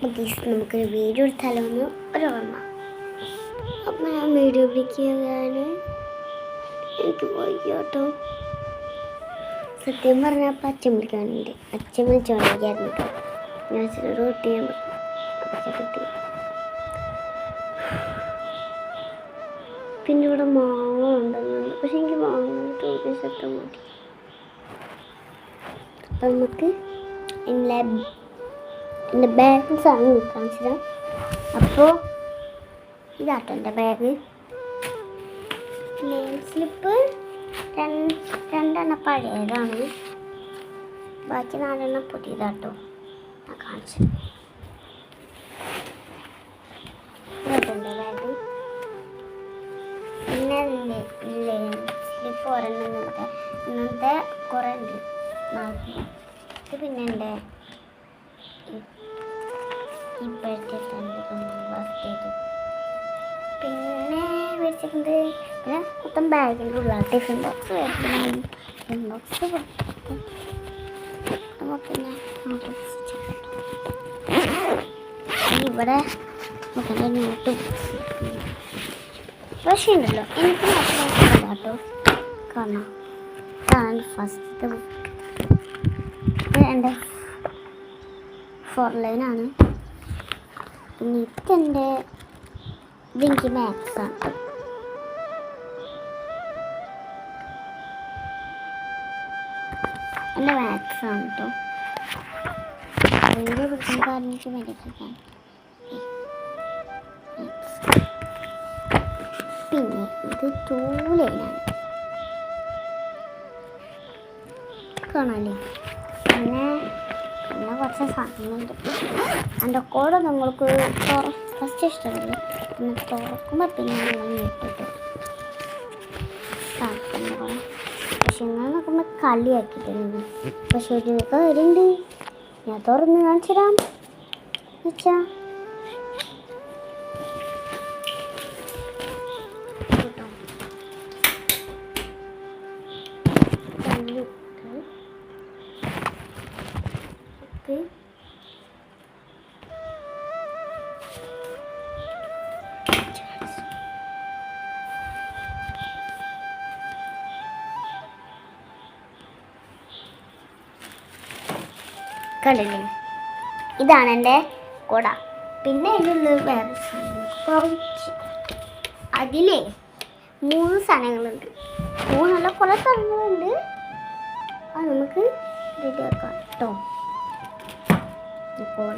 നമുക്കൊരു വീഡിയോ എടുത്താലോ എന്ന് ഒരു ഓർമ്മ. അപ്പം ഞാൻ വീഡിയോ പിടിക്കുകയാണ്. എനിക്ക് പോയി കേട്ടോ. സത്യം പറഞ്ഞാൽ അപ്പം അച്ഛൻ വിളിക്കാനുണ്ട്. അച്ഛൻ വിളിച്ചോണ്ടിരിക്കായിരുന്നു കേട്ടോ. ഞാൻ റോട്ടി ചെയ്യാൻ കിട്ടി. പിന്നെ ഇവിടെ മാങ്ങ ഉണ്ടെന്നുണ്ട്. പക്ഷെ എനിക്ക് വാങ്ങിയിട്ട് ഒരു ശബ്ദം മതി. അപ്പം നമുക്ക് എൻ്റെ ബാഗിൽ സാധനം കാണിച്ചിടാം. അപ്പോൾ ഇതാട്ടോ എൻ്റെ ബാഗ്. നെയിം സ്ലിപ്പ് രണ്ടെണ്ണം പഴയതാണ്, ബാക്കി 4 പുതിയതാട്ടോ. ഞാൻ കാണിച്ചു. ഇതാട്ടോ എൻ്റെ ബാഗ്. പിന്നെ നെയിം സ്ലിപ്പ് ഒരെണ്ണം ഇന്നത്തെ കുറേ ഉണ്ട്. ഇത് പിന്നെ എൻ്റെ ഇപ്പോഴത്തെ ഫസ്റ്റ്. പിന്നെ മേടിച്ചിട്ടുണ്ട്. പിന്നെ മൊത്തം ബാഗിൻ്റെ ഉള്ള ടിഫിൻ ബോക്സ് ടിഫിൻ ബോക്സ് ഇവിടെ മൊത്തം നോട്ട് പക്ഷേ ഉണ്ടല്ലോ എനിക്ക് കേട്ടോ. കാണാം, ഇതാണ് ഫസ്റ്റ് ബുക്ക്. ഇത് എൻ്റെ 4 ലൈനാണ്. പിന്നെ ഇതെൻ്റെ എനിക്ക് മാത്സാണ്. എൻ്റെ മാത്സാണ് കേട്ടോ. വീഡിയോ പിടിക്കാൻ കാരണക്ക് മേടിക്കാൻ. പിന്നെ ഇത് 2 ലൈനാണ്. കാണാല്ലേ. പിന്നെ കുറച്ച് സാധനങ്ങളുണ്ട്. എൻ്റെ കൂടെ നിങ്ങൾക്ക് ഫസ്റ്റ് ഇഷ്ടമല്ല. പിന്നെ തുറക്കുമ്പോൾ പിന്നെ നിങ്ങൾ ഞെട്ടിട്ട് പക്ഷെ നിങ്ങൾ നോക്കുമ്പോൾ കളിയാക്കിയിട്ടുണ്ട്. പക്ഷെ ഒരു കാര്യമുണ്ട്, ഞാൻ തുറന്ന് കാണിച്ചിടാം വെച്ചാ. കണ്ടില്ലേ, ഇതാണ് എൻ്റെ കുട. പിന്നെ ഇതിലുള്ള വേറെ കുറച്ച് അതിലേ 3 സാധനങ്ങളുണ്ട്. 3 കുറേ സാധനങ്ങളുണ്ട്. അത് നമുക്ക് റെഡിയാക്കാം കേട്ടോ. കുട